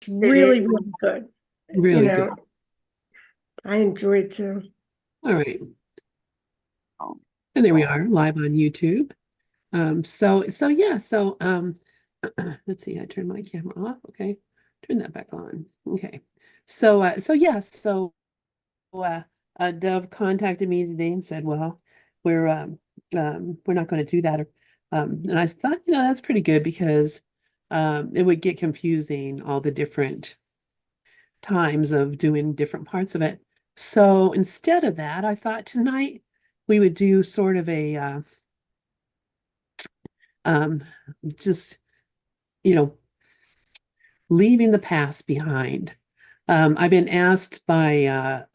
It's It really, is really good. You really good. know, I enjoy it too. All right. And there we are, live on YouTube. So yeah, let's see, I turned my camera off. Okay. Turn that back on. Okay. So yeah, uh, Dove contacted me today and said, well, we're not going to do that. And I thought, that's pretty good because it would get confusing, all the different times of doing different parts of it. So instead of that, I thought tonight we would do sort of a um, just, you know, leaving the past behind. I've been asked by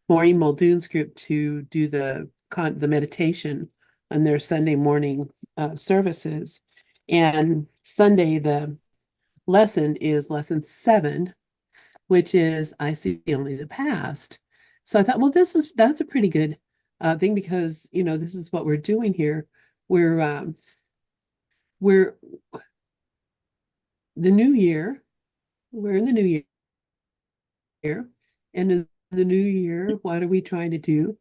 Maureen Muldoon's group to do the meditation on their Sunday morning services. And Sunday, the lesson is lesson 7, which is I see only the past. So I thought, well, that's a pretty good thing because this is what we're doing here. We're we're the new year. We're in the new year, and in the new year, what are we trying to do?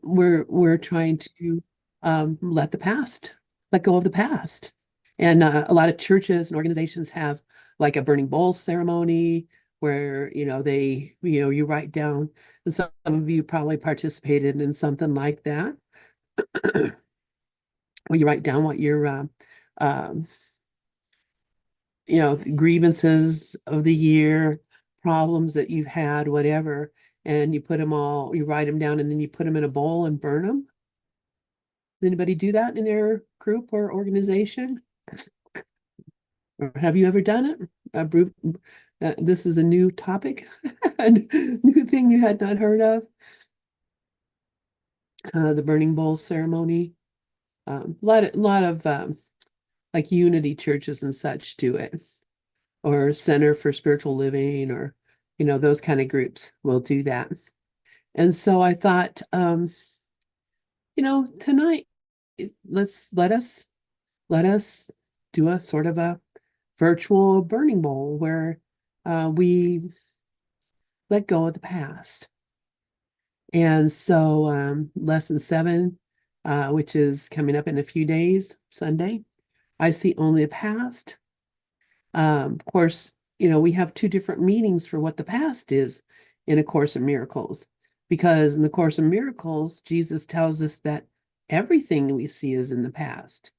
We're trying to let go of the past. And a lot of churches and organizations have like a burning bowl ceremony where you write down, and some of you probably participated in something like that, where you write down what your um, grievances of the year, problems that you've had, whatever, and you write them down, and then you put them in a bowl and burn them. Anybody do that in their group or organization? Or have you ever done it? This is a new topic, a new thing you had not heard of. The burning bowl ceremony. A lot of like unity churches and such do it, or Center for Spiritual Living, or those kind of groups will do that. And so I thought, tonight, let us do a sort of a virtual burning bowl where we let go of the past. And so lesson 7, which is coming up in a few days, Sunday, I see only the past. Of course, we have two different meanings for what the past is in A Course in Miracles. Because in the Course in Miracles, Jesus tells us that everything we see is in the past.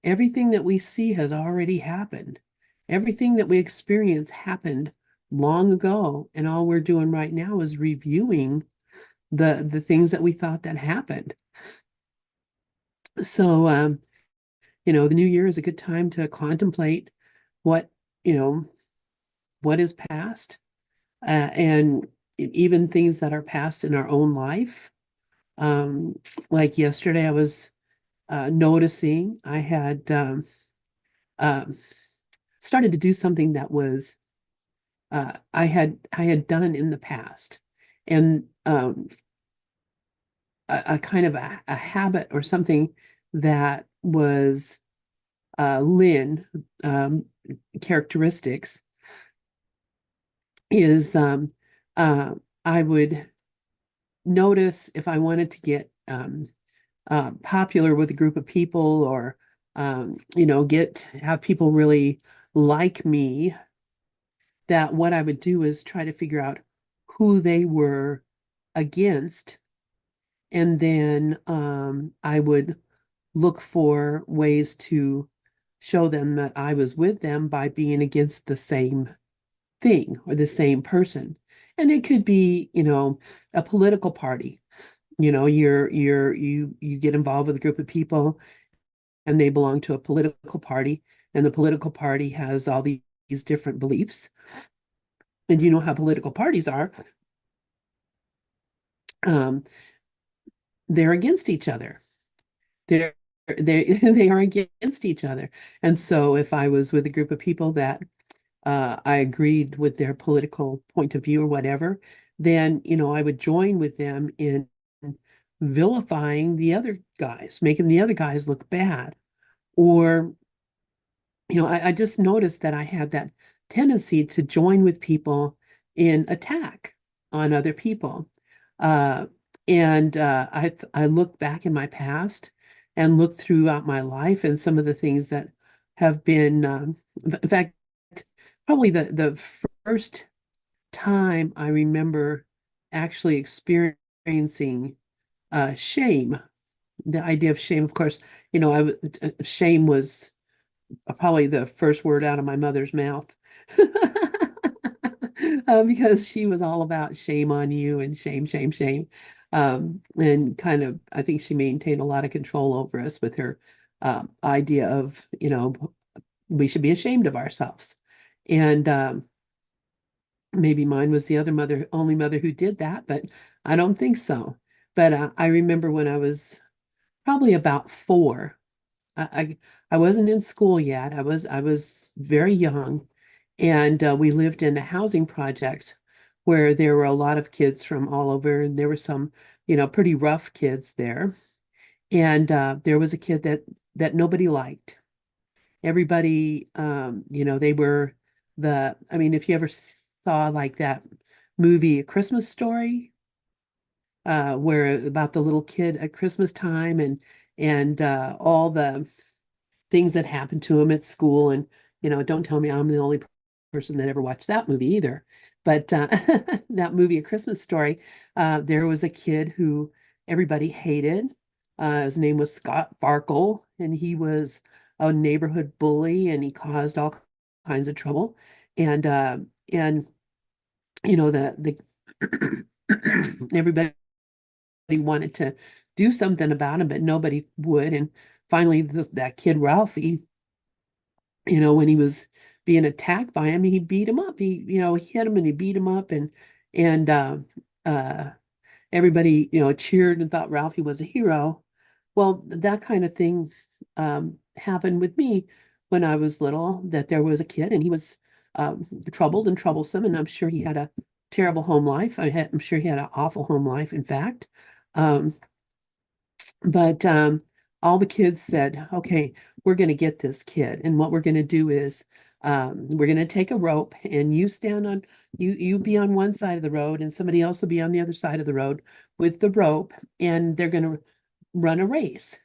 Everything that we see has already happened. Everything that we experience happened long ago, and all we're doing right now is reviewing the things that we thought that happened. So, the new year is a good time to contemplate what, you know, what is past, and even things that are past in our own life. Um, like yesterday, I was noticing I had um, started to do something that was I had done in the past, and a kind of a habit or something that was Lynn characteristics is uh, I would notice if I wanted to get popular with a group of people, or get have people really like me, that what I would do is try to figure out who they were against, and then I would look for ways to show them that I was with them by being against the same thing or the same person. And it could be, a political party. You get involved with a group of people and they belong to a political party, and the political party has all these different beliefs. And you know how political parties are. Um, they're against each other. They're they are against each other. And so if I was with a group of people that I agreed with their political point of view or whatever, then I would join with them in vilifying the other guys, making the other guys look bad. Or I just noticed that I had that tendency to join with people in attack on other people. Uh, and I look back in my past and look throughout my life and some of the things that have been, in fact, probably the first time I remember actually experiencing shame. The idea of shame, of course, shame was probably the first word out of my mother's mouth. Because she was all about shame on you and shame, shame, shame. And kind of, I think she maintained a lot of control over us with her idea of, we should be ashamed of ourselves. And maybe mine was the other mother, only mother who did that, but I don't think so. But I remember when I was probably about 4. I wasn't in school yet. I was very young, and we lived in a housing project where there were a lot of kids from all over, and there were some, pretty rough kids there. And there was a kid that nobody liked. Everybody, they were I mean, if you ever saw like that movie, A Christmas Story, where about the little kid at Christmas time and all the things that happened to him at school. And, don't tell me I'm the only person that ever watched that movie either. But that movie, A Christmas Story, there was a kid who everybody hated. His name was Scott Farkle, and he was a neighborhood bully, and he caused all kinds of trouble. And the everybody wanted to do something about him, but nobody would. And finally, that kid Ralphie, when he was being attacked by him, he beat him up. He hit him and he beat him up, and uh, everybody, cheered and thought Ralphie was a hero. Well, that kind of thing happened with me when I was little. That there was a kid and he was troubled and troublesome, and I'm sure he had a terrible home life. I'm sure he had an awful home life, in fact. Um, but all the kids said, okay, we're going to get this kid. And what we're going to do is we're going to take a rope and you be on one side of the road and somebody else will be on the other side of the road with the rope. And they're going to run a race.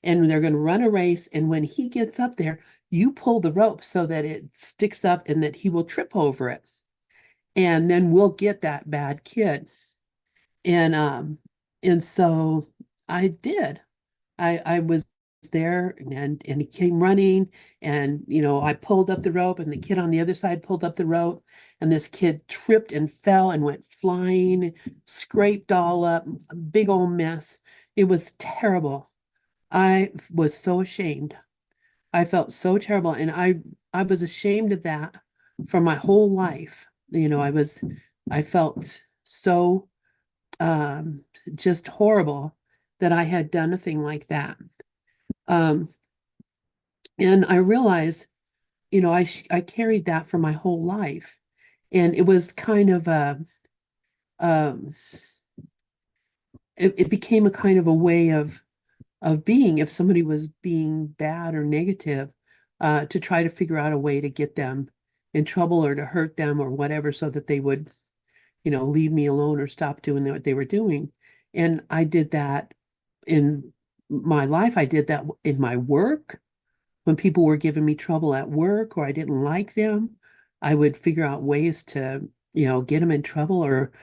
And they're going to run a race. And when he gets up there, you pull the rope so that it sticks up and that he will trip over it. And then we'll get that bad kid. And so I did. I was there and he came running, and I pulled up the rope and the kid on the other side pulled up the rope, and this kid tripped and fell and went flying, scraped all up, a big old mess. It was terrible. I was so ashamed. I felt so terrible, and I was ashamed of that for my whole life. I felt so just horrible that I had done a thing like that. Um, and I realized, I carried that for my whole life. And it was kind of um, it became a kind of a way of being, if somebody was being bad or negative, to try to figure out a way to get them in trouble or to hurt them or whatever, so that they would, leave me alone or stop doing what they were doing. And I did that in my life. I did that in my work. When people were giving me trouble at work or I didn't like them, I would figure out ways to, get them in trouble or,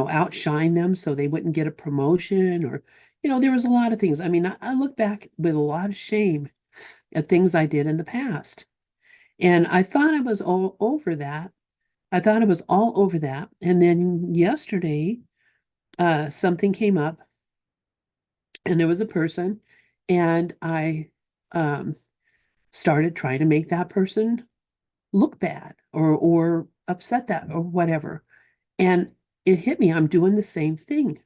outshine them so they wouldn't get a promotion or, there was a lot of things. I mean, I look back with a lot of shame at things I did in the past. And I thought I was all over that. I thought I was all over that. And then yesterday, something came up and there was a person, and I um, started trying to make that person look bad or upset that or whatever. And it hit me. I'm doing the same thing.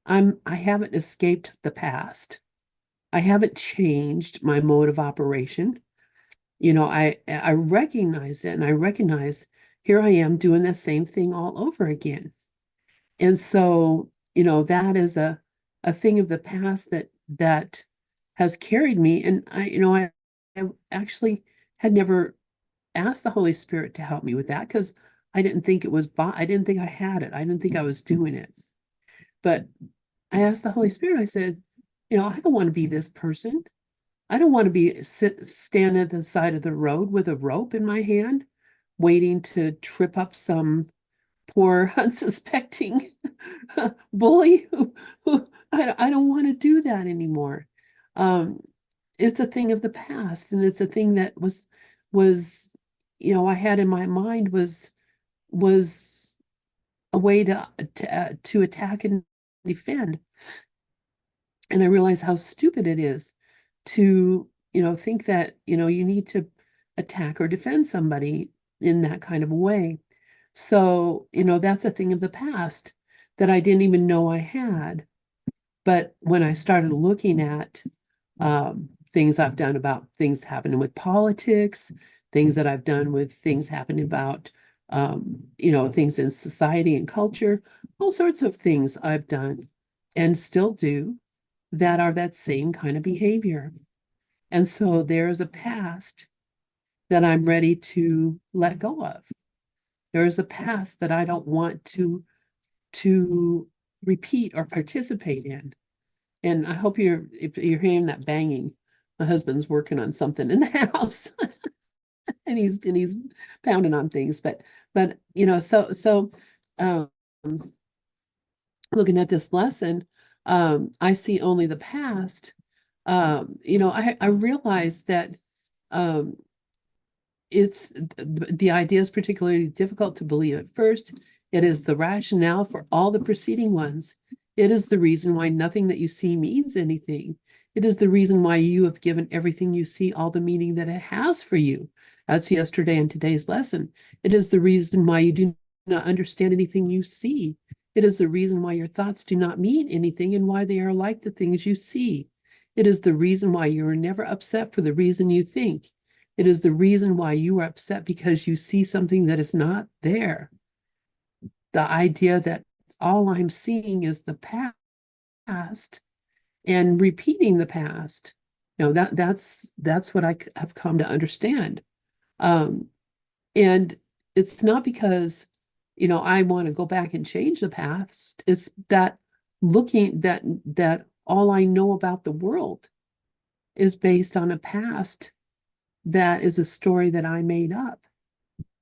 I haven't escaped the past. I haven't changed my mode of operation. I recognize it, and I recognize here I am doing the same thing all over again. And so, that is a thing of the past that has carried me. And I actually had never asked the Holy Spirit to help me with that because I didn't think it was, I didn't think I had it. I didn't think I was doing it. But I asked the Holy Spirit, I said, I don't want to be this person. I don't want to be stand at the side of the road with a rope in my hand, waiting to trip up some poor unsuspecting bully who I don't want to do that anymore. Um, it's a thing of the past, and it's a thing that was I had in my mind was a way to attack and defend. And I realize how stupid it is to think that you need to attack or defend somebody in that kind of a way. So that's a thing of the past that I didn't even know I had. But when I started looking at things I've done about things happening with politics, things that I've done with things happening about things in society and culture, all sorts of things I've done and still do that are that same kind of behavior. And so there's a past that I'm ready to let go of. There is a past that I don't want to repeat or participate in. And I hope if you're hearing that banging, my husband's working on something in the house and he's pounding on things. But so um looking at this lesson, I see only the past. I realize that um the idea is particularly difficult to believe at first. It is the rationale for all the preceding ones. It is the reason why nothing that you see means anything. It is the reason why you have given everything you see all the meaning that it has for you. That's yesterday and today's lesson. It is the reason why you do not understand anything you see. It is the reason why your thoughts do not mean anything and why they are like the things you see. It is the reason why you are never upset for the reason you think. It is the reason why you are upset because you see something that is not there. The idea that all I'm seeing is the past and repeating the past. That's what I have come to understand. Um, and it's not because, I want to go back and change the past. It's that looking that all I know about the world is based on a past that is a story that I made up.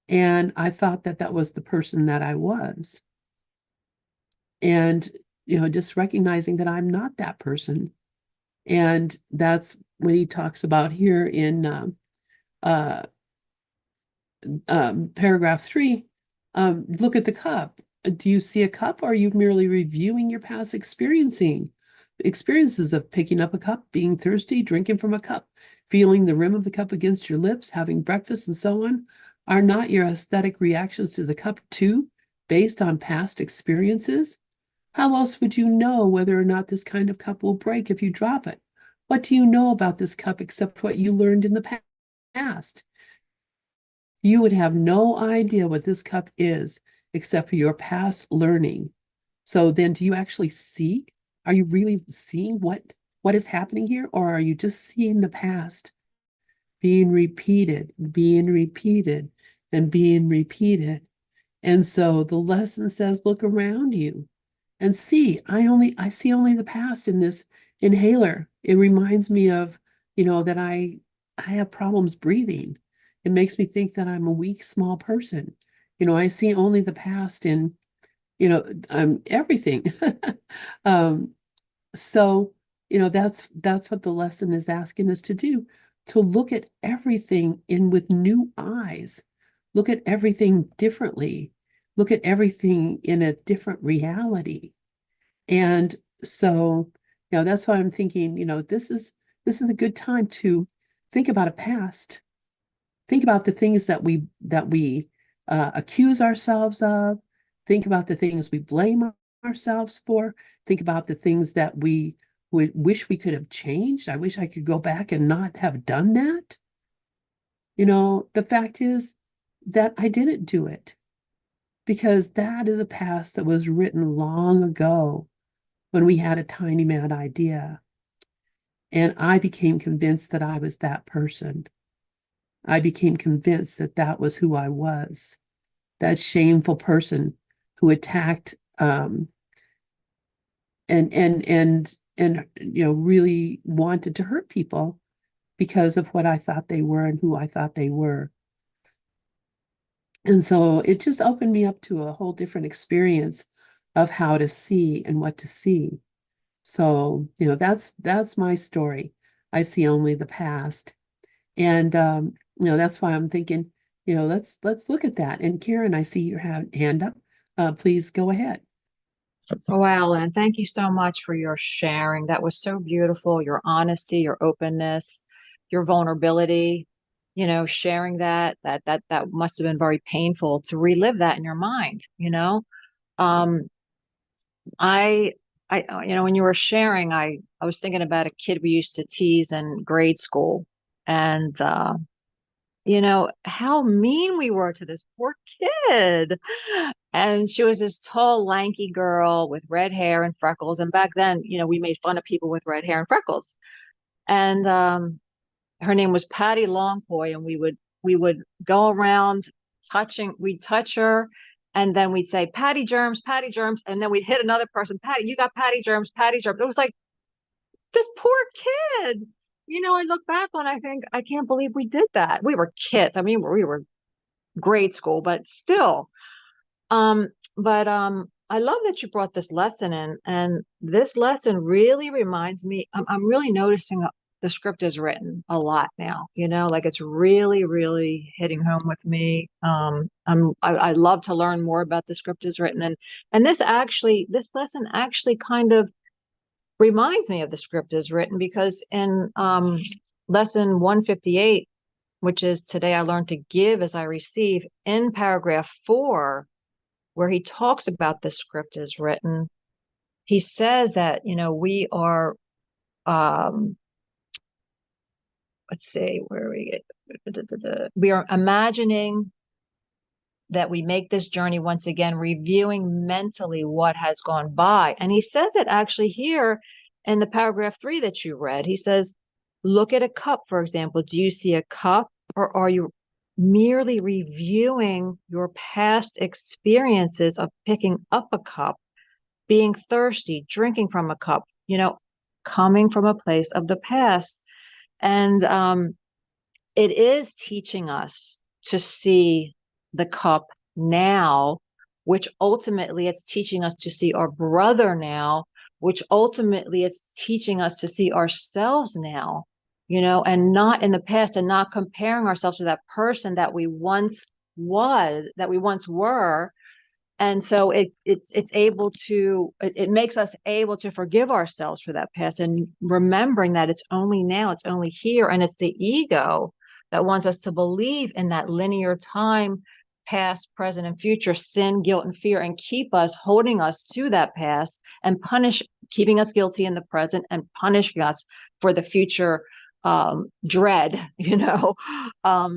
And I thought that that was the person that I was. And, just recognizing that I'm not that person. And that's what he talks about here in uh, paragraph 3. Look at the cup. Do you see a cup, or are you merely reviewing your past experiences of picking up a cup, being thirsty, drinking from a cup, feeling the rim of the cup against your lips, having breakfast, and so on? Are not your aesthetic reactions to the cup too based on past experiences? How else would you know whether or not this kind of cup will break if you drop it? What do you know about this cup except what you learned in the past? You would have no idea what this cup is except for your past learning. So then do you actually see? Are you really seeing what is happening here? Or are you just seeing the past being repeated, and being repeated? And so the lesson says, look around you and see. I see only the past in this inhaler. It reminds me of, that I have problems breathing. It makes me think that I'm a weak, small person. I see only the past in, everything. um, so, that's what the lesson is asking us to do, to look at everything in with new eyes, look at everything differently, look at everything in a different reality. And so, that's why I'm thinking, this is a good time to think about a past, think about the things that we accuse ourselves of, think about the things we blame ourselves for, think about the things that we would wish we could have changed. I wish I could go back and not have done that. The fact is that I didn't do it because that is a past that was written long ago when we had a tiny mad idea. And I became convinced that I was that person. I became convinced that that was who I was, that shameful person who attacked and really wanted to hurt people because of what I thought they were and who I thought they were. And so it just opened me up to a whole different experience of how to see and what to see. So, that's my story. I see only the past. And that's why I'm thinking, let's look at that. And Karen, I see your hand up. Please go ahead. Wow, and thank you so much for your sharing. That was so beautiful. Your honesty, your openness, your vulnerability, sharing that must have been very painful to relive that in your mind. Um, I when you were sharing, I was thinking about a kid we used to tease in grade school, and how mean we were to this poor kid. And she was this tall, lanky girl with red hair and freckles. And back then, we made fun of people with red hair and freckles. And her name was Patty Longboy, and we would go around we'd touch her, and then we'd say, Patty germs, and then we'd hit another person, Patty, you got Patty germs, Patty germs. It was like this poor kid. I look back on, I think, I can't believe we did that. We were kids. I mean, we were grade school, but still. But I love that you brought this lesson in, and this lesson really reminds me. I'm really noticing the script is written a lot now. Like it's really, really hitting home with me. I love to learn more about the script is written, and this lesson actually kind of reminds me of the script is written, because in lesson 158, which is today I learned to give as I receive, in paragraph 4, where he talks about the script is written, he says that, we are, let's see, where we are imagining that we make this journey once again, reviewing mentally what has gone by. And he says it actually here in the paragraph 3 that you read. He says, look at a cup, for example. Do you see a cup, or are you merely reviewing your past experiences of picking up a cup, being thirsty, drinking from a cup, coming from a place of the past? And it is teaching us to see the cup now, which ultimately it's teaching us to see our brother now, which ultimately it's teaching us to see ourselves now, and not in the past, and not comparing ourselves to that person that we once were. And so it makes us able to forgive ourselves for that past, and remembering that it's only now, it's only here. And it's the ego that wants us to believe in that linear time, past, present, and future, sin, guilt, and fear, and keep us holding us to that past, and keeping us guilty in the present, and punishing us for the future dread.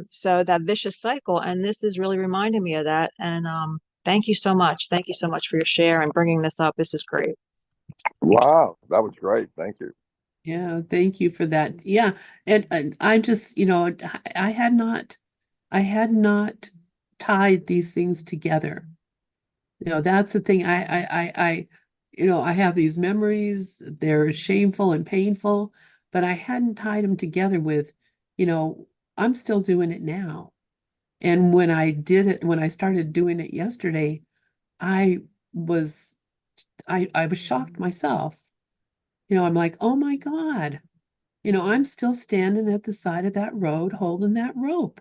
So that vicious cycle. And this is really reminding me of that. And thank you so much. Thank you so much for your share and bringing this up. This is great. Wow, that was great. Thank you. Yeah, thank you for that. Yeah, and I just, I I had not tied these things together. That's the thing. I have these memories. They're shameful and painful, but I hadn't tied them together with, you know, I'm still doing it now. And when I started doing it yesterday, I was, I was shocked myself. I'm like, oh my God, I'm still standing at the side of that road holding that rope,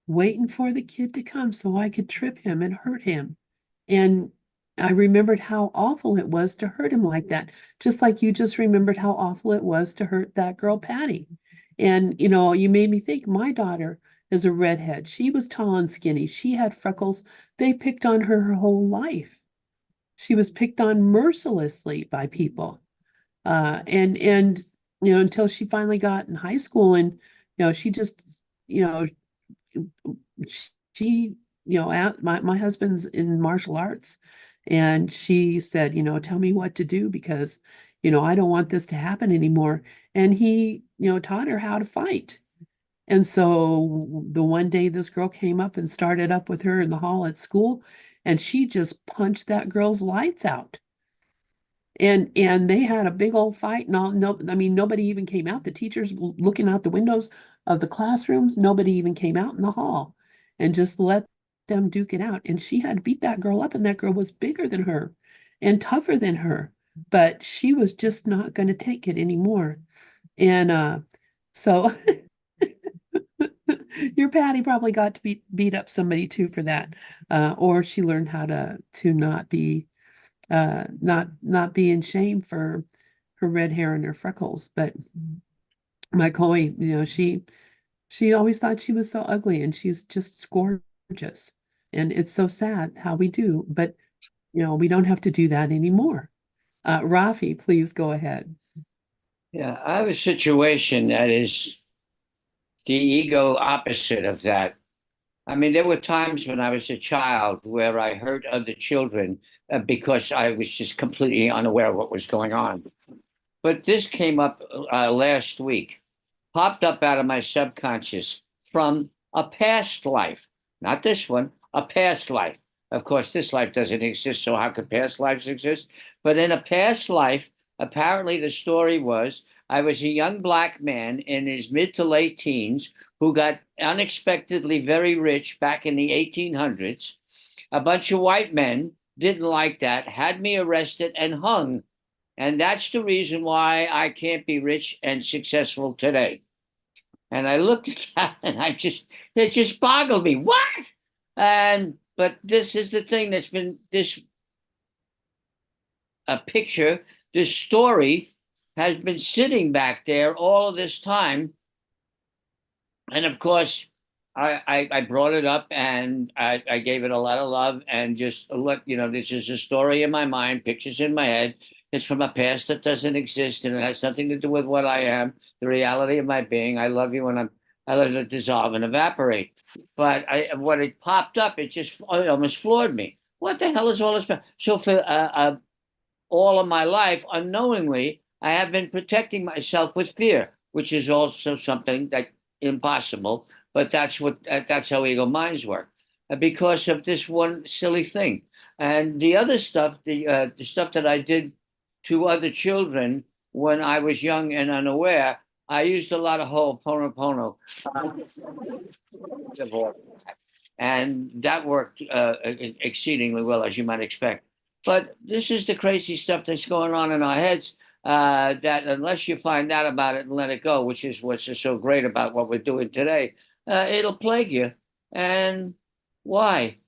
waiting for the kid to come so I could trip him and hurt him. And I remembered how awful it was to hurt him like that, just like you just remembered how awful it was to hurt that girl, Patty. And, you made me think my daughter is a redhead. She was tall and skinny. She had freckles. They picked on her whole life. She was picked on mercilessly by people. And until she finally got in high school, and she just you know she my husband's in martial arts, and she said, tell me what to do, because I don't want this to happen anymore. And he taught her how to fight. And so the one day this girl came up and started up with her in the hall at school, and she just punched that girl's lights out. And they had a big old fight, and all, no, I mean, nobody even came out. The teachers looking out the windows of the classrooms, nobody even came out in the hall, and just let them duke it out. And she had to beat that girl up, and that girl was bigger than her and tougher than her, but she was just not going to take it anymore. And so your Patty probably got to beat up somebody too for that, or she learned how to not be not be in shame for her red hair and her freckles. But my Chloe, she always thought she was so ugly, and she's just gorgeous. And it's so sad how we do, but we don't have to do that anymore. Rafi, please go ahead. Yeah, I have a situation that is the ego opposite of that. I mean, there were times when I was a child where I hurt other children because I was just completely unaware of what was going on. But this came up last week, popped up out of my subconscious from a past life, not this one, a past life. Of course, this life doesn't exist, so how could past lives exist? But in a past life, apparently the story was I was a young black man in his mid to late teens who got unexpectedly very rich back in the 1800s. A bunch of white men didn't like that, had me arrested and hung. And that's the reason why I can't be rich and successful today. And I looked at that and it just boggled me. What? But this is the thing that's been a picture, this story has been sitting back there all of this time. And of course, I brought it up and I gave it a lot of love and just look, this is a story in my mind, pictures in my head. It's from a past that doesn't exist, and it has nothing to do with what I am, the reality of my being. I love you, and I let it dissolve and evaporate. But when it popped up, it almost floored me. What the hell is all this about? So for all of my life, unknowingly, I have been protecting myself with fear, which is also something that impossible. But that's how ego minds work, because of this one silly thing. And the other stuff, the stuff that I did to other children when I was young and unaware, I used a lot of Ho'oponopono. And that worked exceedingly well, as you might expect. But this is the crazy stuff that's going on in our heads, that unless you find out about it and let it go, which is what's so great about what we're doing today, it'll plague you. And why?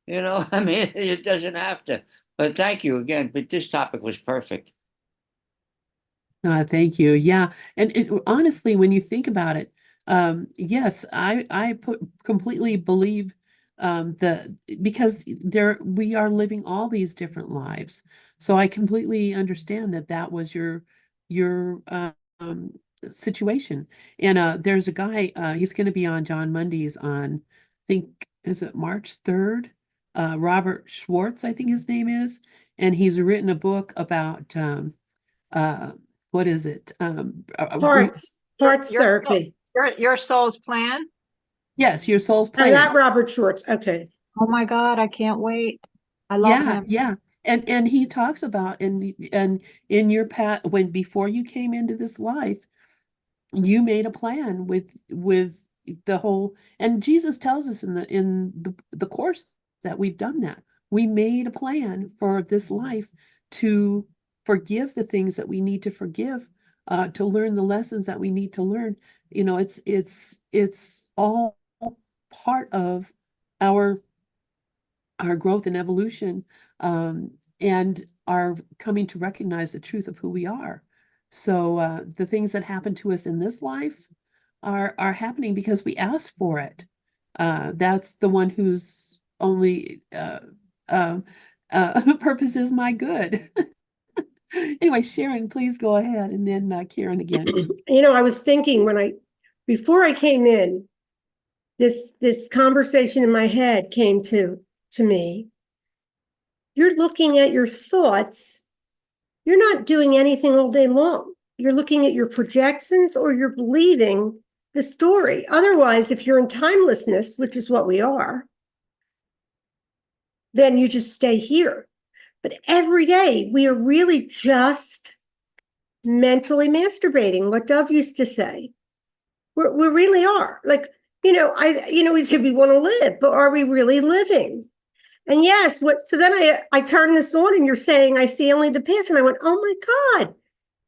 I mean, it doesn't have to. But thank you again. But this topic was perfect. Thank you. Yeah. And honestly, when you think about it, yes, I completely believe because we are living all these different lives. So I completely understand that was your situation. And there's a guy, he's going to be on John Mundy's on, I think, is it March 3rd? Robert Schwartz, I think his name is. And he's written a book about what is it? Parts Your therapy. your soul's plan. Yes, your soul's Oh, plan. not Robert Schwartz. Okay. Oh my God, I can't wait. I love him. Yeah. And he talks about and in your path before you came into this life, you made a plan with the whole, and Jesus tells us in the course that we've done that. We made a plan for this life to forgive the things that we need to forgive, to learn the lessons that we need to learn. It's all part of our growth and evolution, and our coming to recognize the truth of who we are. So the things that happen to us in this life are happening because we asked for it. That's the one whose only purpose is my good. Anyway, Sharon, please go ahead, and then Karen again. I was thinking before I came in, this conversation in my head came to me. You're looking at your thoughts. You're not doing anything all day long. You're looking at your projections, or you're believing the story. Otherwise, if you're in timelessness, which is what we are, then you just stay here. But every day we are really just mentally masturbating, what Dove used to say. We really are. Like, we say we want to live, but are we really living? And yes, so then I turned this on and you're saying, I see only the past. And I went, oh my God,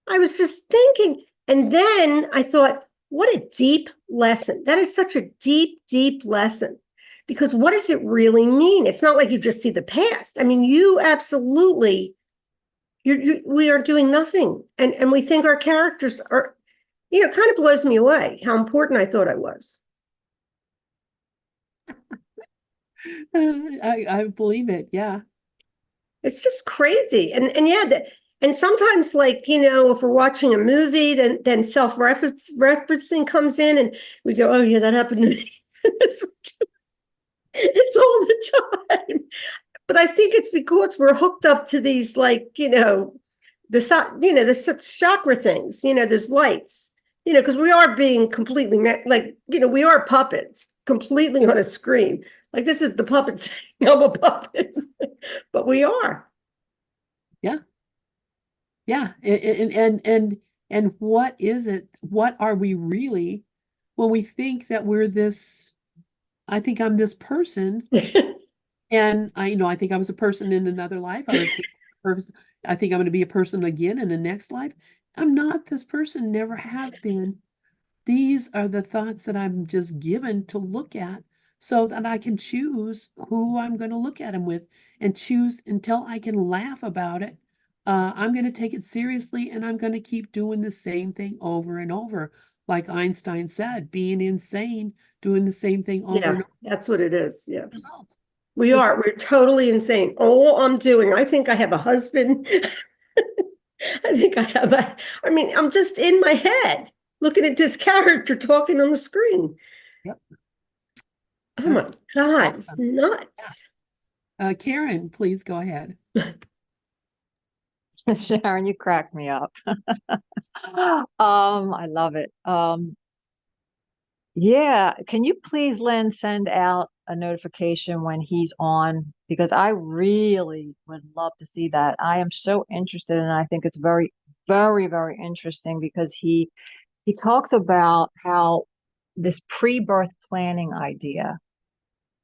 I was just thinking. And then I thought, what a deep lesson. That is such a deep, deep lesson. Because what does it really mean? It's not like you just see the past. I mean, you absolutely, we are doing nothing. And we think our characters are, it kind of blows me away how important I thought I was. I believe it. Yeah. It's just crazy. And yeah, and sometimes like, if we're watching a movie, then self-referencing comes in and we go, oh yeah, that happened to me. It's all the time. But I think it's because we're hooked up to these like, the chakra things, there's lights, because we are being completely we are puppets completely on a screen. Like this is the puppet saying I'm a puppet, but we are. Yeah. Yeah. And what is it? What are we really when we think that we're this? I think I'm this person. And I think I was a person in another life. I think I'm going to be a person again in the next life. I'm not this person, never have been. These are the thoughts that I'm just given to look at so that I can choose who I'm going to look at them with and choose until I can laugh about it. I'm going to take it seriously and I'm going to keep doing the same thing over and over. Like Einstein said, being insane, doing the same thing over and over. That's what it is. Yeah. Result. We're totally insane. All I'm doing, I think I have a husband. I think I'm just in my head looking at this character talking on the screen. Yep. Oh my God, it's awesome. nuts. Yeah. Karen, please go ahead. Sharon, you crack me up. I love it. Yeah, can you please, Lynn, send out a notification when he's on? Because I really would love to see that. I am so interested, and I think it's very, very, very interesting because he talks about how this pre-birth planning idea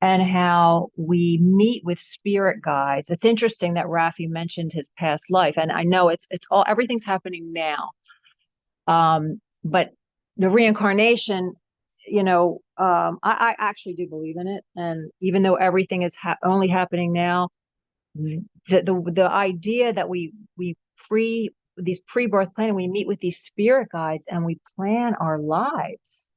and how we meet with spirit guides. It's interesting that Rafi mentioned his past life, and I know it's all everything's happening now. But the reincarnation, I actually do believe in it. And even though everything is only happening now, the idea that we these pre-birth planning, we meet with these spirit guides and we plan our lives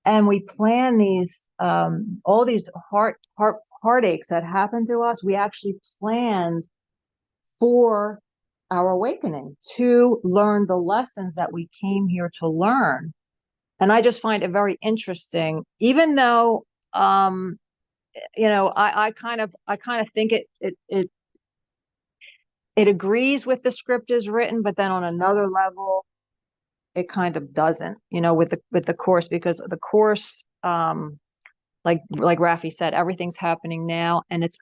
and we plan these all these heartaches that happen to us. We actually planned for our awakening to learn the lessons that we came here to learn. And I just find it very interesting, even though I kind of think it agrees with the script as written, but then on another level it kind of doesn't, with the course, because the course, like Rafi said, everything's happening now and it's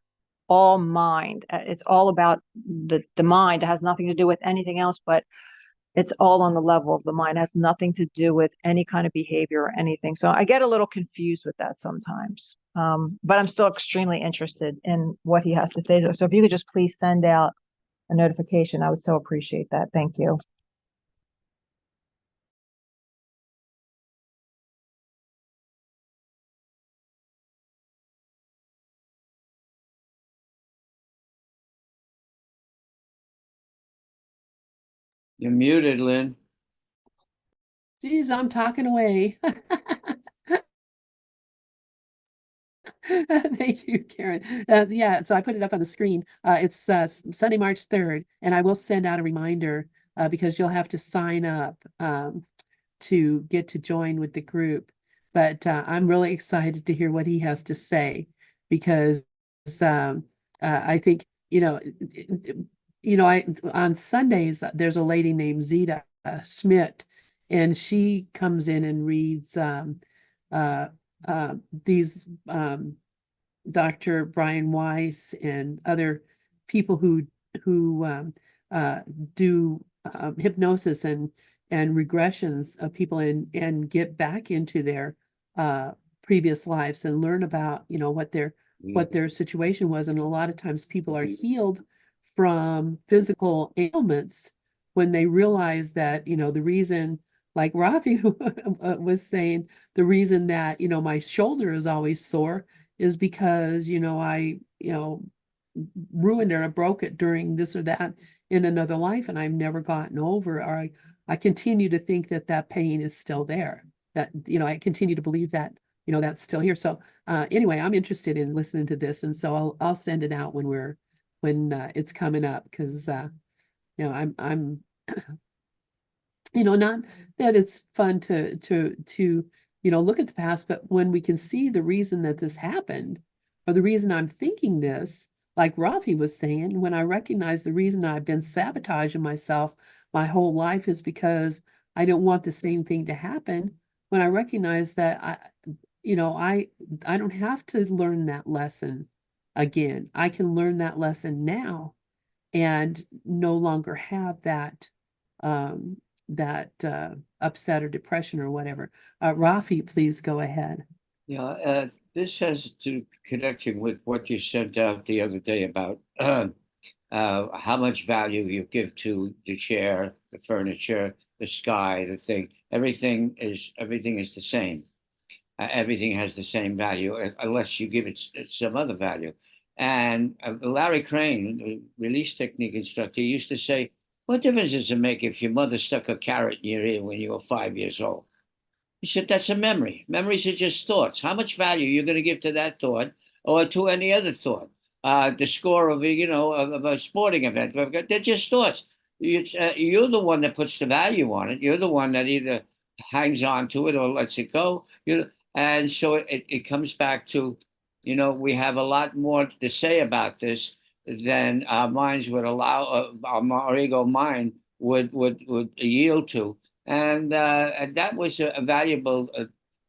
all mind. It's all about the mind. It has nothing to do with anything else, but it's all on the level of the mind. It has nothing to do with any kind of behavior or anything. So I get a little confused with that sometimes. But I'm still extremely interested in what he has to say. So if you could just please send out a notification, I would so appreciate that. Thank you. You're muted, Lynn. Geez, I'm talking away. Thank you, Karen. Yeah, so I put it up on the screen. It's Sunday, March 3rd, and I will send out a reminder because you'll have to sign up to get to join with the group. But I'm really excited to hear what he has to say because I think, I on Sundays there's a lady named Zita Schmidt, and she comes in and reads uh, these Dr. Brian Weiss and other people who do hypnosis and regressions of people and get back into their previous lives and learn about, you know, what their situation was. And a lot of times people are healed from physical ailments when they realize that, you know, the reason, like Rafi was saying, the reason that, you know, my shoulder is always sore is because, you know, I, you know, ruined it or broke it during this or that in another life, and I've never gotten over, or I continue to think that that pain is still there. That, you know, I continue to believe that, you know, that's still here. So anyway, I'm interested in listening to this, and so I'll send it out when it's coming up, because you know, I'm you know, not that it's fun to you know, look at the past, but when we can see the reason that this happened, or the reason I'm thinking this, like Rafi was saying, when I recognize the reason I've been sabotaging myself my whole life is because I don't want the same thing to happen. When I recognize that you know, I don't have to learn that lesson again. I can learn that lesson now and no longer have that um, upset or depression or whatever. Rafi, please go ahead. Yeah, this has to connection with what you sent out the other day about how much value you give to the chair, the furniture, the sky, the thing. Everything is the same. Everything has the same value unless you give it some other value. And Larry Crane, the release technique instructor, used to say, "What difference does it make if your mother stuck a carrot in your ear when you were 5 years old?" He said, "That's a memory. Memories are just thoughts. How much value you're going to give to that thought or to any other thought? The score of, you know, of a sporting event, they're just thoughts. You're the one that puts the value on it. You're the one that either hangs on to it or lets it go. You know, and so it comes back to, you know, we have a lot more to say about this than our minds would allow, our ego mind would yield to, and that was a valuable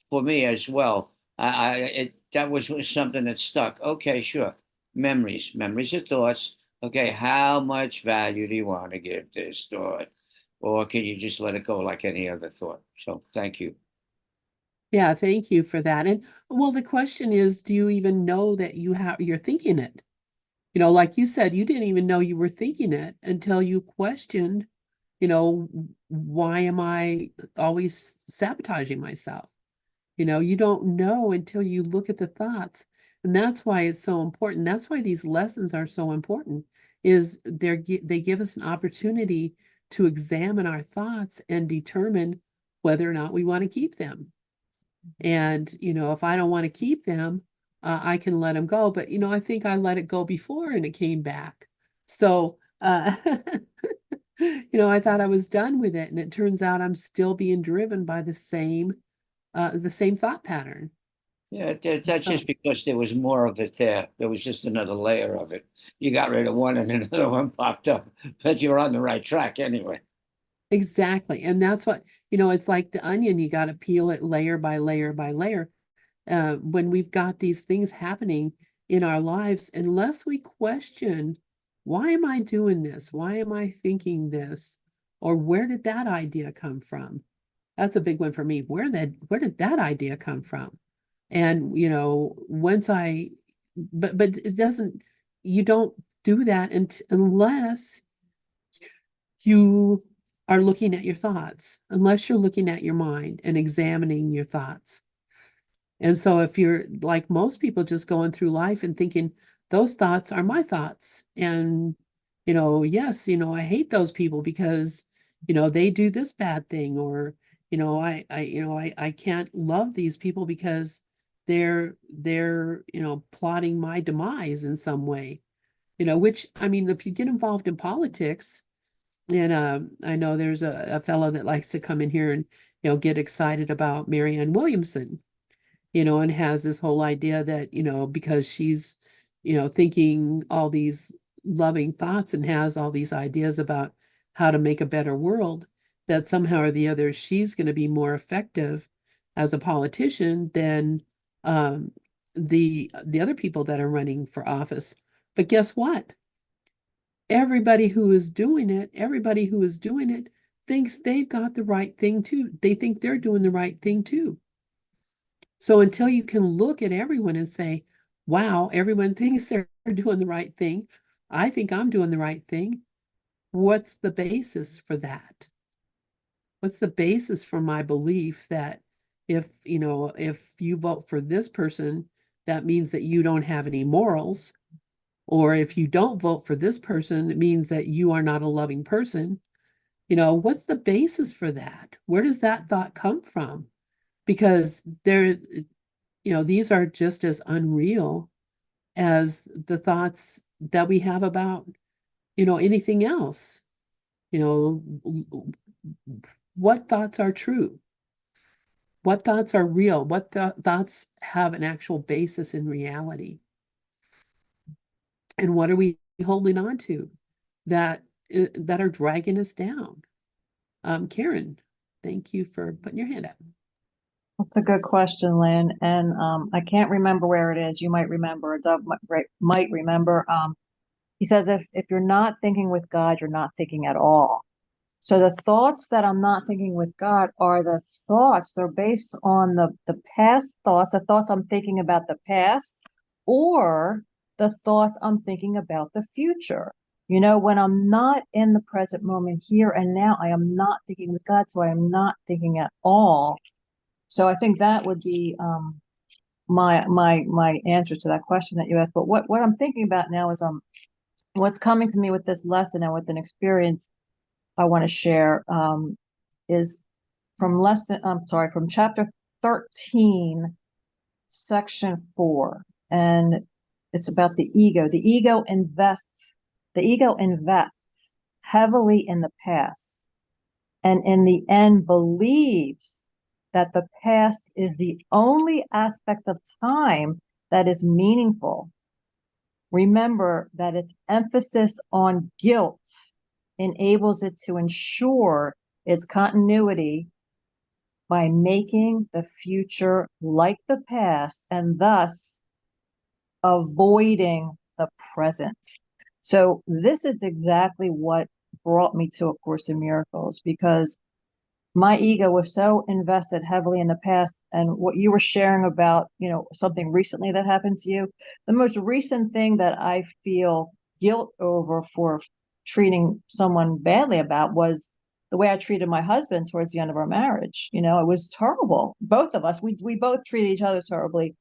for me as well. That was something that stuck. Okay, sure. Memories are thoughts. Okay, how much value do you want to give this thought, or can you just let it go like any other thought? So, thank you. Yeah, thank you for that. And well, the question is, do you even know that you're thinking it? You know, like you said, you didn't even know you were thinking it until you questioned, you know, why am I always sabotaging myself? You know, you don't know until you look at the thoughts. And that's why it's so important. That's why these lessons are so important, is they give us an opportunity to examine our thoughts and determine whether or not we want to keep them. And, you know, if I don't want to keep them, I can let them go. But, you know, I think I let it go before and it came back. So, you know, I thought I was done with it. And it turns out I'm still being driven by the same thought pattern. Yeah, that's So, just because there was more of it there. There was just another layer of it. You got rid of one and another one popped up, but you're on the right track anyway. exactly. And that's what, you know, it's like the onion, you got to peel it layer by layer by layer. When we've got these things happening in our lives, unless we question, why am I doing this? Why am I thinking this? Or where did that idea come from? That's a big one for me. Where did that idea come from? And you know, but it doesn't, you don't do that unless you are looking at your thoughts, unless you're looking at your mind and examining your thoughts. And so if you're like most people, just going through life and thinking those thoughts are my thoughts, and you know, yes, you know, I hate those people because, you know, they do this bad thing, or you know, I can't love these people because they're you know, plotting my demise in some way. You know, which, I mean, if you get involved in politics, and I know there's a fellow that likes to come in here and, you know, get excited about Marianne Williamson, you know, and has this whole idea that, you know, because she's, you know, thinking all these loving thoughts and has all these ideas about how to make a better world, that somehow or the other she's going to be more effective as a politician than the other people that are running for office. But guess what? Everybody who is doing it thinks they've got the right thing too. They think they're doing the right thing too. So until you can look at everyone and say, wow, everyone thinks they're doing the right thing, I think I'm doing the right thing. What's the basis for that? What's the basis for my belief that if you vote for this person, that means that you don't have any morals? Or if you don't vote for this person, it means that you are not a loving person. What's the basis for that? Where does that thought come from? Because these are just as unreal as the thoughts that we have about, anything else. What thoughts are true? What thoughts are real? What thoughts have an actual basis in reality? And what are we holding on to that are dragging us down? Karen, thank you for putting your hand up. That's a good question, Lynn. And I can't remember where it is. You might remember, or Doug might remember. He says, if you're not thinking with God, you're not thinking at all. So the thoughts that I'm not thinking with God are the thoughts, they're based on the past thoughts, the thoughts I'm thinking about the past, or the thoughts I'm thinking about the future. When I'm not in the present moment here and now, I am not thinking with God, so I am not thinking at all. So I think that would be my answer to that question that you asked. But what I'm thinking about now is what's coming to me with this lesson and with an experience I want to share is from chapter 13, section 4. And it's about the ego. The ego invests heavily in the past, and in the end believes that the past is the only aspect of time that is meaningful. Remember that its emphasis on guilt enables it to ensure its continuity by making the future like the past and thus avoiding the present. So this is exactly what brought me to A Course in Miracles, because my ego was so invested heavily in the past. And what you were sharing about, something recently that happened to you, the most recent thing that I feel guilt over for treating someone badly about was the way I treated my husband towards the end of our marriage. It was terrible. Both of us, we both treated each other terribly.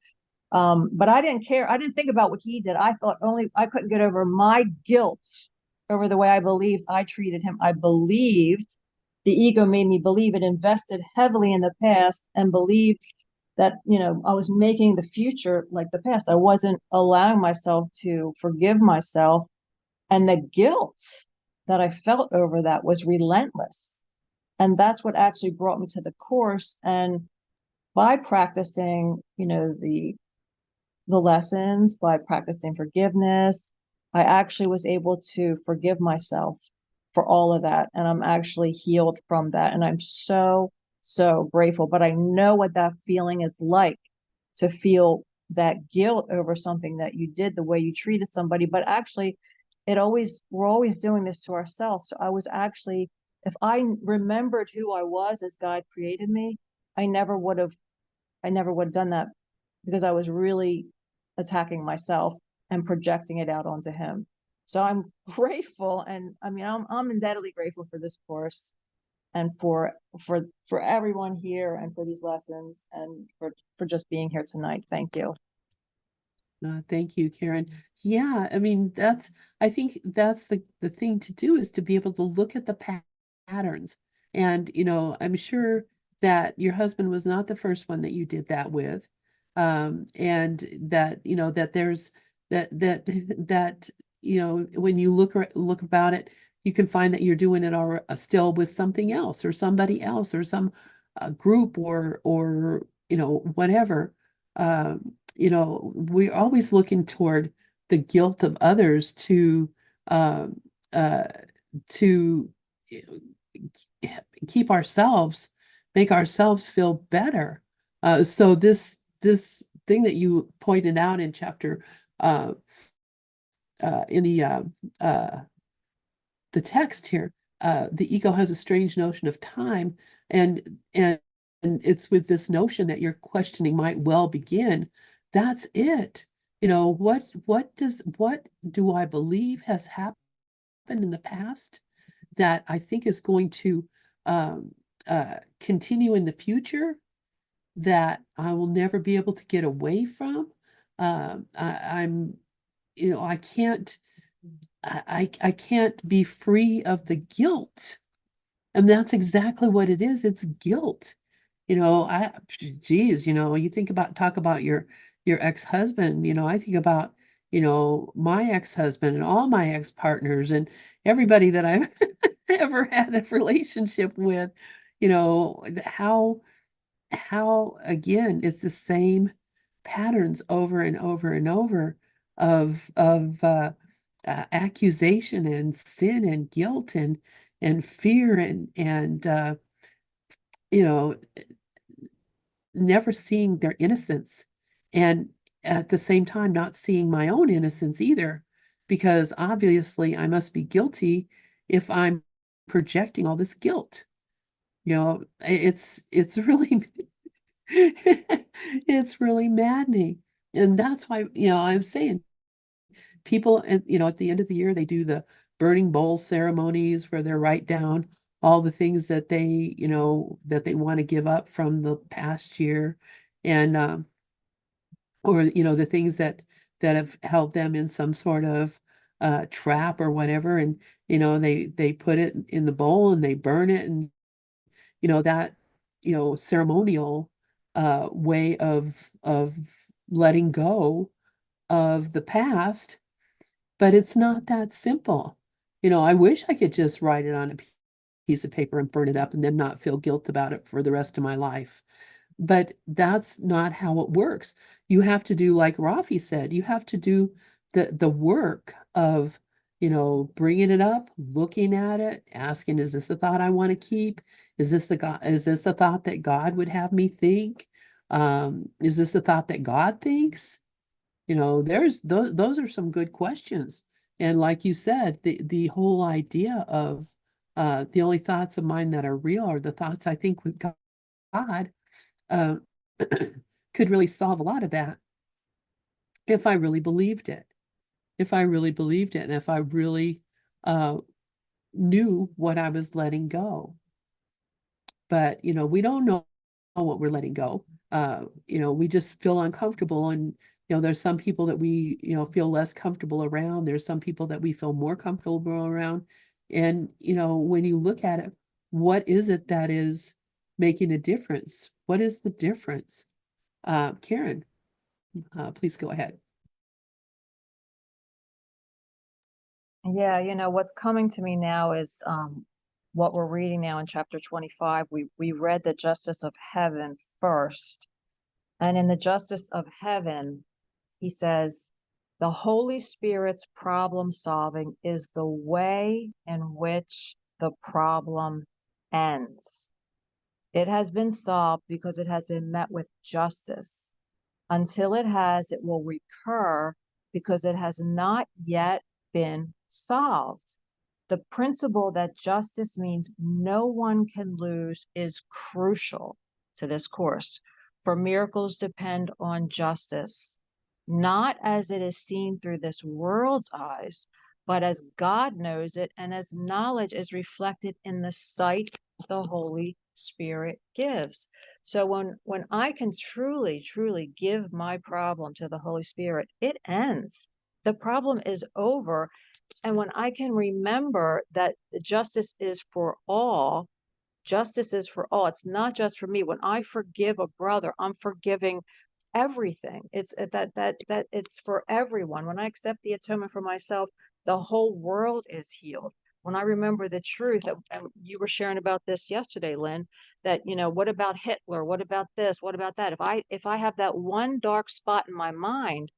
But I didn't care. I didn't think about what he did. I thought only I couldn't get over my guilt over the way I believed I treated him. I believed the ego made me believe it, invested heavily in the past and believed that, I was making the future like the past. I wasn't allowing myself to forgive myself. And the guilt that I felt over that was relentless. And that's what actually brought me to the Course. And by practicing, the lessons, by practicing forgiveness, I actually was able to forgive myself for all of that. And I'm actually healed from that. And I'm so, so grateful. But I know what that feeling is like, to feel that guilt over something that you did, the way you treated somebody. But actually, we're always doing this to ourselves. So I was actually, if I remembered who I was as God created me, I never would have done that, because I was really attacking myself and projecting it out onto him. So I'm grateful, and I mean, I'm indebtedly grateful for this course, and for everyone here, and for these lessons, and for just being here tonight. Thank you. Thank you, Karen. Yeah, I mean, I think that's the thing to do, is to be able to look at the patterns. And, I'm sure that your husband was not the first one that you did that with. And that, that there's that, when you look about it, you can find that you're doing it still with something else or somebody else or some group or whatever. We're always looking toward the guilt of others to uh, to keep ourselves, make ourselves feel better. So this thing that you pointed out in chapter in the text here, the ego has a strange notion of time, and it's with this notion that your questioning might well begin. That's it. What do I believe has happened in the past that I think is going to continue in the future, that I will never be able to get away from? I'm, I can't, I can't be free of the guilt. And that's exactly what it is. It's guilt. Geez, you talk about your ex-husband, I think about, my ex-husband and all my ex-partners and everybody that I've ever had a relationship with, how again, it's the same patterns over and over and over of accusation and sin and guilt and fear and you know never seeing their innocence, and at the same time not seeing my own innocence either, because obviously I must be guilty if I'm projecting all this guilt. It's really it's really maddening. And that's why, I'm saying people, and at the end of the year, they do the burning bowl ceremonies where they write down all the things that they want to give up from the past year, and or the things that have held them in some sort of trap or whatever, and they put it in the bowl and they burn it, and that ceremonial way of letting go of the past. But it's not that simple. I wish I could just write it on a piece of paper and burn it up and then not feel guilt about it for the rest of my life. But that's not how it works. You have to do, like Rafi said, you have to do the work of, bringing it up, looking at it, asking, is this a thought I want to keep? Is this a thought that God would have me think? Is this a thought that God thinks? There's those are some good questions. And like you said, the whole idea of the only thoughts of mine that are real are the thoughts I think with God, uh, could really solve a lot of that if I really believed it. If I really believed it, and if I really uh, knew what I was letting go. But we don't know what we're letting go. We just feel uncomfortable, and there's some people that we feel less comfortable around. There's some people that we feel more comfortable around. And when you look at it, what is it that is making a difference? What is the difference? Karen, please go ahead. Yeah, what's coming to me now is what we're reading now in chapter 25. We read the justice of heaven first. And in the justice of heaven, he says, the Holy Spirit's problem solving is the way in which the problem ends. It has been solved because it has been met with justice. Until it has, it will recur because it has not yet been solved. The principle that justice means no one can lose is crucial to this course, for miracles depend on justice, not as it is seen through this world's eyes, but as God knows it and as knowledge is reflected in the sight the Holy Spirit gives. So when I can truly give my problem to the Holy Spirit, it ends. The problem is over. And when I can remember that justice is for all, justice is for all. It's not just for me. When I forgive a brother, I'm forgiving everything. It's that it's for everyone. When I accept the atonement for myself, the whole world is healed. When I remember the truth, and you were sharing about this yesterday, Lynn, that what about Hitler? What about this? What about that? If I have that one dark spot in my mind,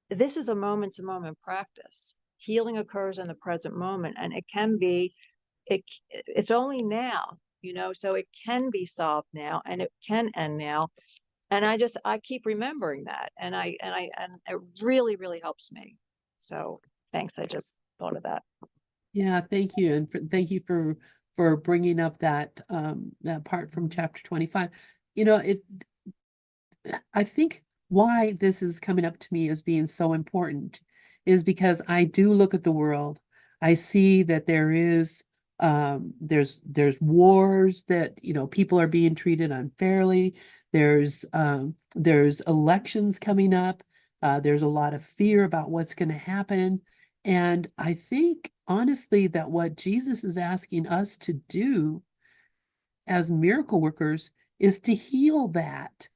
this is a moment to moment practice. Healing occurs in the present moment, and it can be it's only now, so it can be solved now and it can end now. And I keep remembering that, and it really, really helps me. So thanks. I just thought of that. Yeah, thank you. And thank you for bringing up that part from chapter 25. I think why this is coming up to me as being so important is because I do look at the world. I see that there's wars that, people are being treated unfairly. There's elections coming up. There's a lot of fear about what's going to happen. And I think honestly that what Jesus is asking us to do as miracle workers is to heal that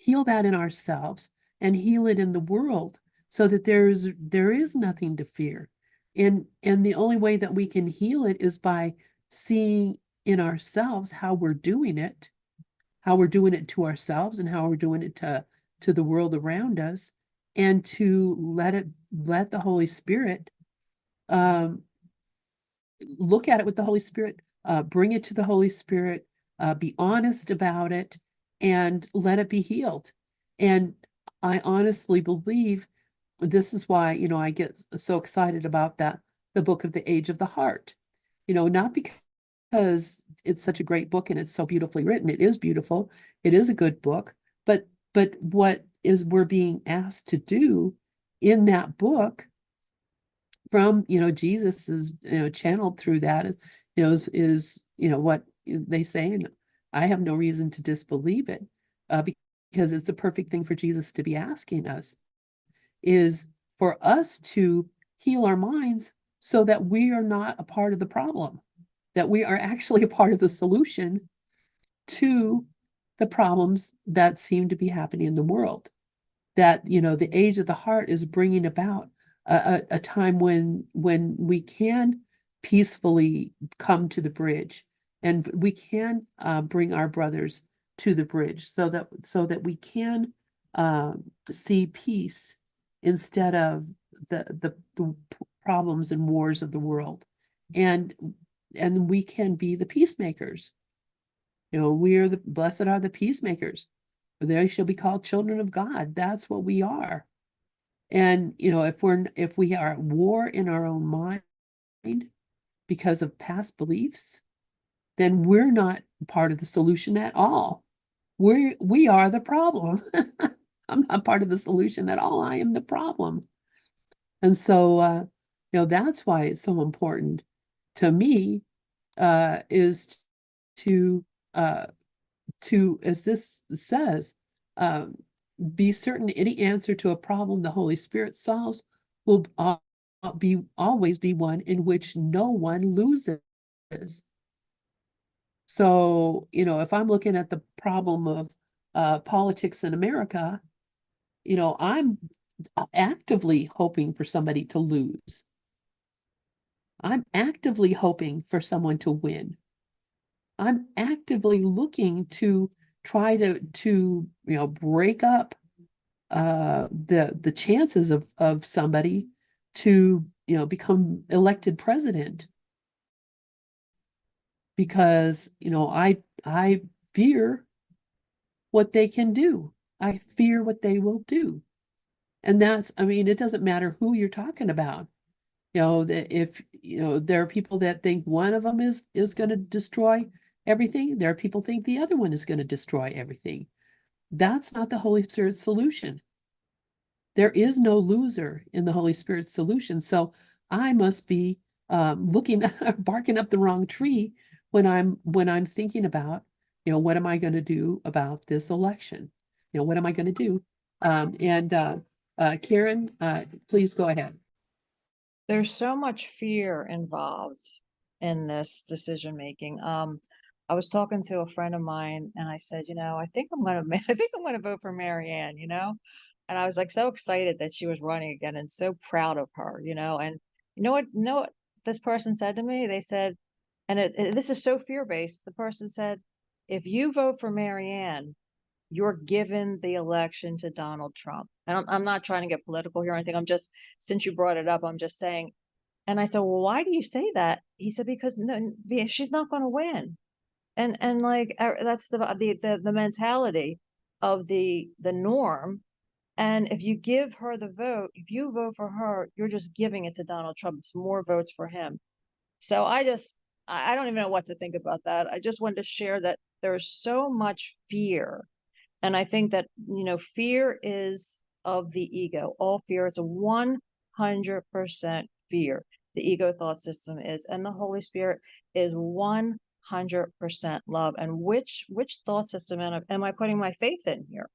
in ourselves and heal it in the world so that there is nothing to fear. And the only way that we can heal it is by seeing in ourselves how we're doing it to ourselves and how we're doing it to the world around us, and to let the Holy Spirit look at it with the Holy Spirit, bring it to the Holy Spirit, be honest about it, and let it be healed. And I honestly believe this is why, I get so excited about the book of the Age of the Heart. Not because it's such a great book and it's so beautifully written. It is beautiful. It is a good book. But what is we're being asked to do in that book from, Jesus is, channeled through that, is what they say, and I have no reason to disbelieve it, because it's the perfect thing for Jesus to be asking us, is for us to heal our minds so that we are not a part of the problem, that we are actually a part of the solution to the problems that seem to be happening in the world. That, the age of the heart is bringing about a time when we can peacefully come to the bridge, and we can bring our brothers to the bridge, so that we can see peace instead of the problems and wars of the world, and we can be the peacemakers. We are the blessed are the peacemakers, for they shall be called children of God. That's what we are. And if we are at war in our own mind because of past beliefs, then we're not part of the solution at all. We are the problem. I'm not part of the solution at all. I am the problem. And so that's why it's so important to me, is to as this says, be certain any answer to a problem the Holy Spirit solves will always be one in which no one loses. So, if I'm looking at the problem of politics in America, I'm actively hoping for somebody to lose. I'm actively hoping for someone to win. I'm actively looking to try to break up the chances of somebody to become elected president, because I fear what they can do. I fear what they will do. And it doesn't matter who you're talking about. If there are people that think one of them is going to destroy everything, there are people think the other one is going to destroy everything. That's not the Holy Spirit's solution. There is no loser in the Holy Spirit's solution. So I must be barking up the wrong tree when I'm thinking about, what am I going to do about this election? What am I going to do? Karen, please go ahead. There's so much fear involved in this decision making. I was talking to a friend of mine and I said, I think I'm gonna vote for Marianne, And I was like so excited that she was running again and so proud of her, And you know what this person said to me? They said, and this is so fear-based. The person said, if you vote for Marianne, you're giving the election to Donald Trump. And I'm not trying to get political here or anything. I'm just, since you brought it up, I'm just saying, And I said, well, why do you say that? He said, because no, she's not going to win. And like that's the mentality of the norm. And if you give her the vote, if you vote for her, you're just giving it to Donald Trump. It's more votes for him. So I don't even know what to think about that. I just wanted to share that there's so much fear. And I think that, fear is of the ego. All fear, it's a 100% fear. The ego thought system is, and the Holy Spirit is 100% love. And which thought system am I putting my faith in here?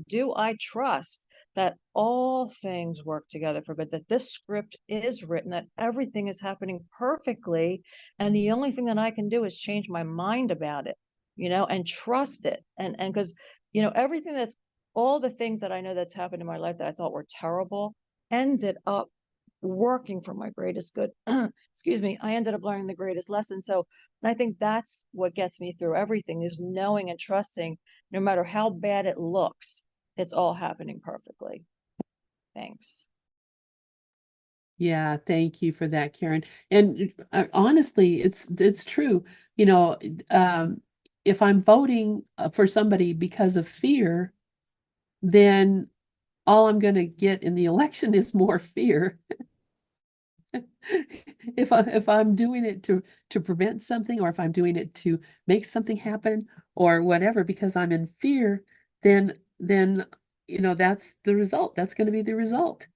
Do I trust that all things work together for good, that this script is written, that everything is happening perfectly, and the only thing that I can do is change my mind about it, and trust it. And because, everything all the things that I know that's happened in my life that I thought were terrible ended up working for my greatest good. Excuse me. I ended up learning the greatest lesson. So, and I think that's what gets me through everything, is knowing and trusting, no matter how bad it looks, it's all happening perfectly. Thanks. Yeah, thank you for that, Karen. And honestly, it's true. You know, if I'm voting for somebody because of fear, then all I'm going to get in the election is more fear. If I'm doing it to prevent something, or if I'm doing it to make something happen or whatever, because I'm in fear, then that's the result. That's going to be the result.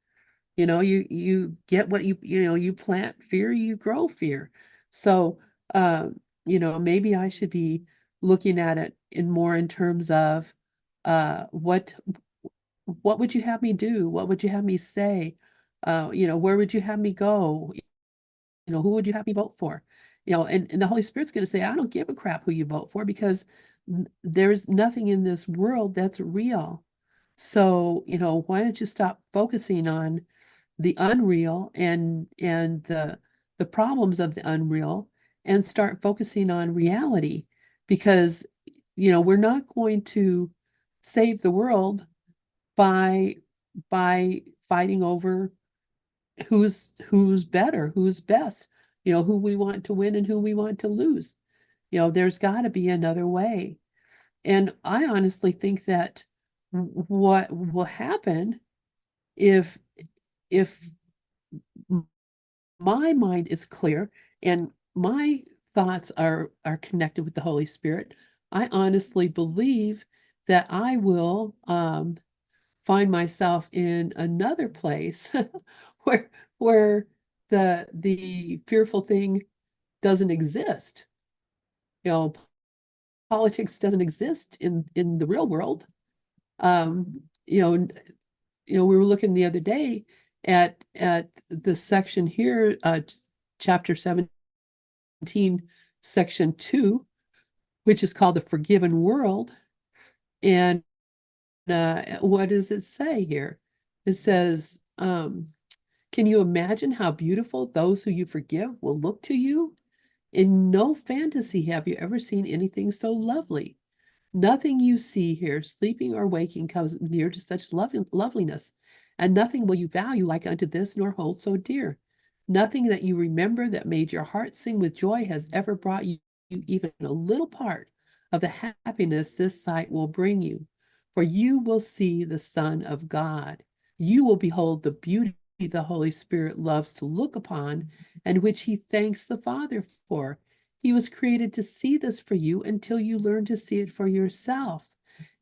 You get what you plant fear, you grow fear. So maybe I should be looking at it in terms of what would you have me do? What would you have me say? Where would you have me go? Who would you have me vote for? And the Holy Spirit's going to say, I don't give a crap who you vote for, because there's nothing in this world that's real. So, why don't you stop focusing on the unreal and the problems of the unreal, and start focusing on reality? Because, we're not going to save the world by fighting over who's better, who's best, who we want to win and who we want to lose. There's got to be another way. And I honestly think that what will happen if my mind is clear and my thoughts are connected with the Holy Spirit, I honestly believe that I will find myself in another place where the fearful thing doesn't exist. Politics doesn't exist in the real world. Um, you know, we were looking the other day at the section here, chapter 17, section 2, which is called the Forgiven World. And what does it say here? It says, can you imagine how beautiful those who you forgive will look to you? In no fantasy have you ever seen anything so lovely. Nothing you see here, sleeping or waking, comes near to such loveliness, and nothing will you value like unto this, nor hold so dear. Nothing that you remember that made your heart sing with joy has ever brought you even a little part of the happiness this sight will bring you. For you will see the Son of God. You will behold the beauty the Holy Spirit loves to look upon, and which he thanks the Father for. He was created to see this for you until you learn to see it for yourself.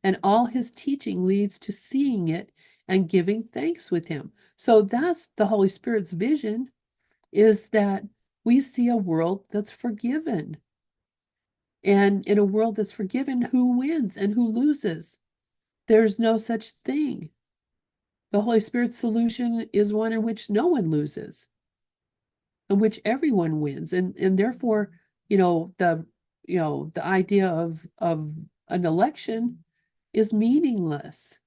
And all his teaching leads to seeing it and giving thanks with him. So that's the Holy Spirit's vision, is that we see a world that's forgiven. And in a world that's forgiven, who wins and who loses? There's no such thing. The Holy Spirit's solution is one in which no one loses, in which everyone wins. And therefore, the idea of an election is meaningless.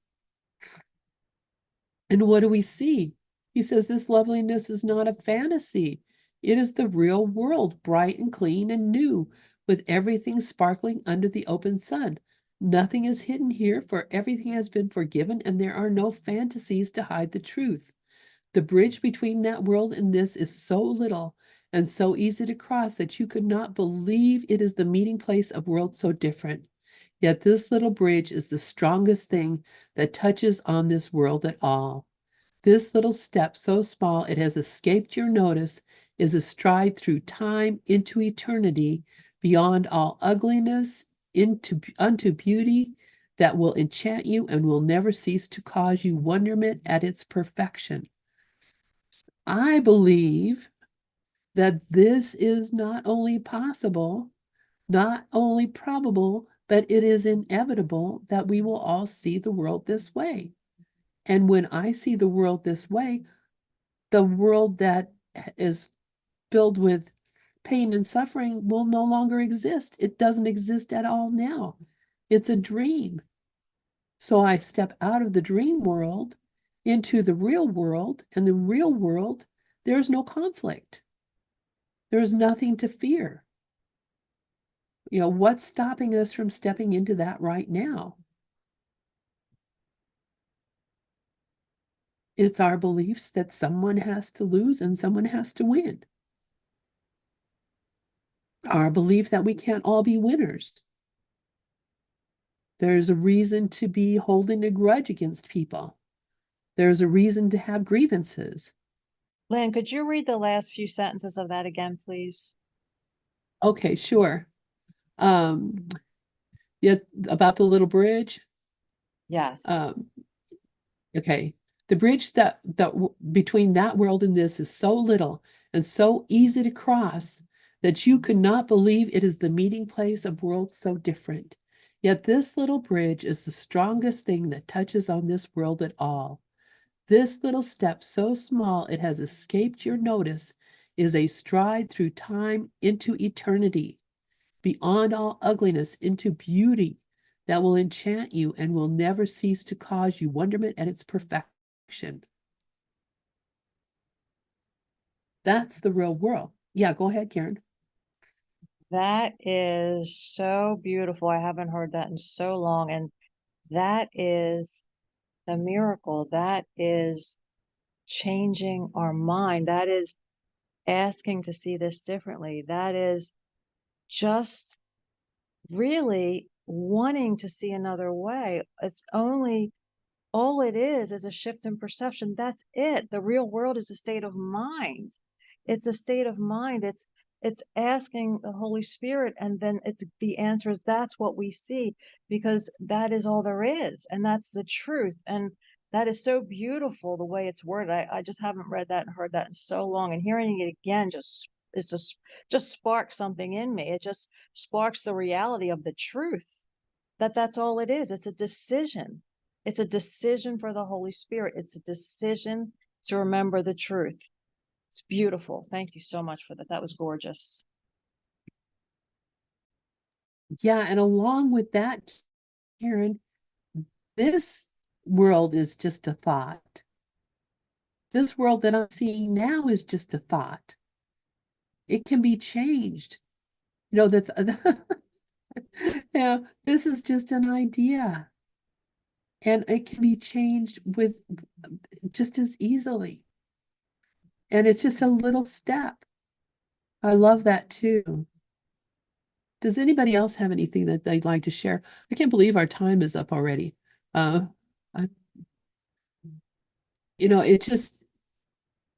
And what do we see? He says this loveliness is not a fantasy. It is the real world, bright and clean and new, with everything sparkling under the open sun. Nothing is hidden here, for everything has been forgiven, and there are no fantasies to hide the truth. The bridge between that world and this is so little and so easy to cross that you could not believe it is the meeting place of worlds so different. Yet this little bridge is the strongest thing that touches on this world at all. This little step, so small it has escaped your notice, is a stride through time into eternity, beyond all ugliness, unto beauty that will enchant you and will never cease to cause you wonderment at its perfection. I believe that this is not only possible, not only probable, but it is inevitable that we will all see the world this way. And when I see the world this way, the world that is filled with pain and suffering will no longer exist. It doesn't exist at all now. It's a dream. So I step out of the dream world into the real world, and the real world, there's no conflict. There's nothing to fear. What's stopping us from stepping into that right now? It's our beliefs that someone has to lose and someone has to win. Our belief that we can't all be winners. There's a reason to be holding a grudge against people. There's a reason to have grievances. Lynn, could you read the last few sentences of that again, please? Okay, sure. Yeah, about the little bridge. Yes. Okay. The bridge that between that world and this is so little and so easy to cross that you could not believe it is the meeting place of worlds so different. Yet this little bridge is the strongest thing that touches on this world at all. This little step, so small it has escaped your notice, is a stride through time into eternity, beyond all ugliness into beauty that will enchant you and will never cease to cause you wonderment at its perfection. That's the real world. Yeah, go ahead, Karen. That is so beautiful. I haven't heard that in so long. And that is the miracle. That is changing our mind. That is asking to see this differently. That is just really wanting to see another way. It's only all it is a shift in perception. That's it. The real world is a state of mind. It's a state of mind. It's asking the Holy Spirit, and then it's the answer is that's what we see, because that is all there is, and that's the truth. And that is so beautiful the way it's worded. I just haven't read that and heard that in so long, and hearing it again just sparks something in me. It just sparks the reality of the truth, that that's all it is. It's a decision. It's a decision for the Holy Spirit. It's a decision to remember the truth. It's beautiful. Thank you so much for that. That was gorgeous. Yeah, and along with that, Karen, this world is just a thought. This world that I'm seeing now is just a thought. It can be changed. Yeah, this is just an idea. And it can be changed with just as easily. And it's just a little step. I love that too. Does anybody else have anything that they'd like to share? I can't believe our time is up already. Uh, I, it just,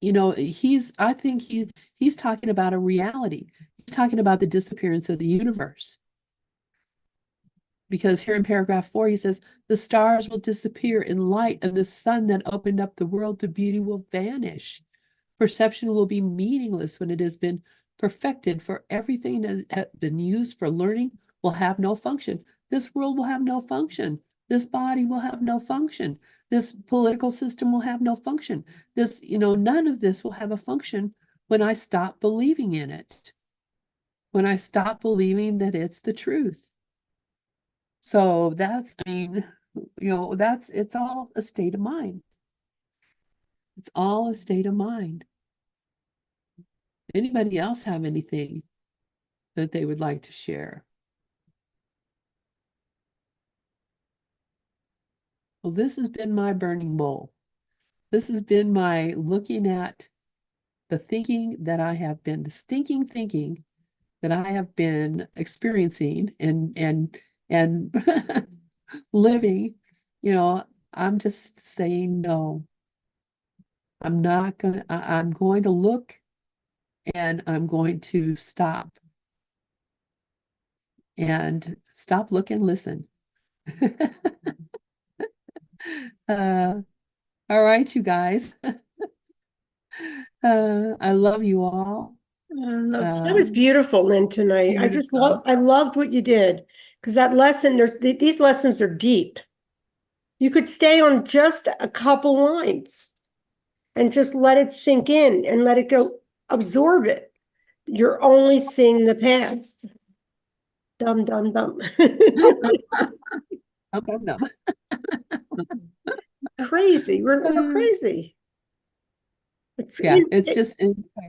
I think he's talking about a reality. He's talking about the disappearance of the universe. Because here in paragraph 4, he says, the stars will disappear in light, and the sun that opened up the world to beauty will vanish. Perception will be meaningless when it has been perfected, for everything that has been used for learning will have no function. This world will have no function. This body will have no function. This political system will have no function. None of this will have a function when I stop believing in it, when I stop believing that it's the truth. So it's all a state of mind. It's all a state of mind. Anybody else have anything that they would like to share? Well, this has been my burning bowl. This has been my looking at the thinking that I have been, the stinking thinking that I have been experiencing and living. You know, I'm just saying no. I'm not gonna, I'm going to look and I'm going to stop and stop, look, and listen. All right, you guys. I love you all. That was beautiful, Lynn, tonight. I just Beautiful. I loved what you did. Because that lesson, these lessons are deep. You could stay on just a couple lines and just let it sink in and let it go, absorb it. You're only seeing the past. Dum, dum, dum. No. Crazy. We're crazy. It's, Yeah, it's just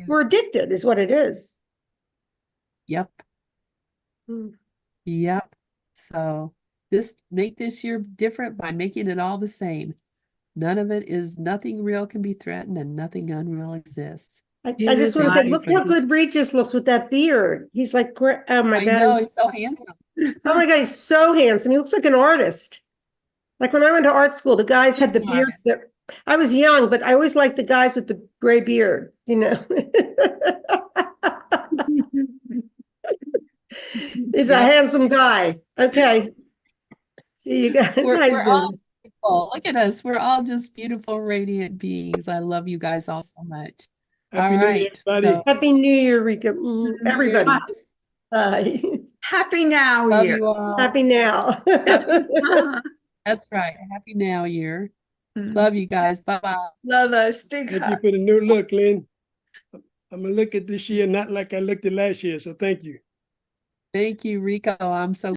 we're addicted, is what it is. yep. Hmm. Yep. So make this year different by making it all the same. Nothing real can be threatened and nothing unreal exists. I He just is want to Thank say, you look for how the- good Regis looks with that beard. He's like, oh my I know, God. he's so handsome. Oh my God, he's so handsome. He looks like an artist. Like when I went to art school, the guys had He's the an beards that I was young, but I always liked the guys with the gray beard, you know. He's a Yep. handsome guy. Okay. See you guys. We're Nice all doing. beautiful. Look at us. We're all just beautiful, radiant beings. I love you guys all so much. Happy All New Year, right. everybody. So Happy New Year, Rika. Everybody. Bye. Happy Now love Year. you all. Happy now. That's right. Happy Now Year. Mm. Love you guys. Bye-bye. Love us. Big Thank hug. you for the new look, Lynn. I'm gonna look at this year not like I looked at last year, so thank you. Thank you, Rico. I'm so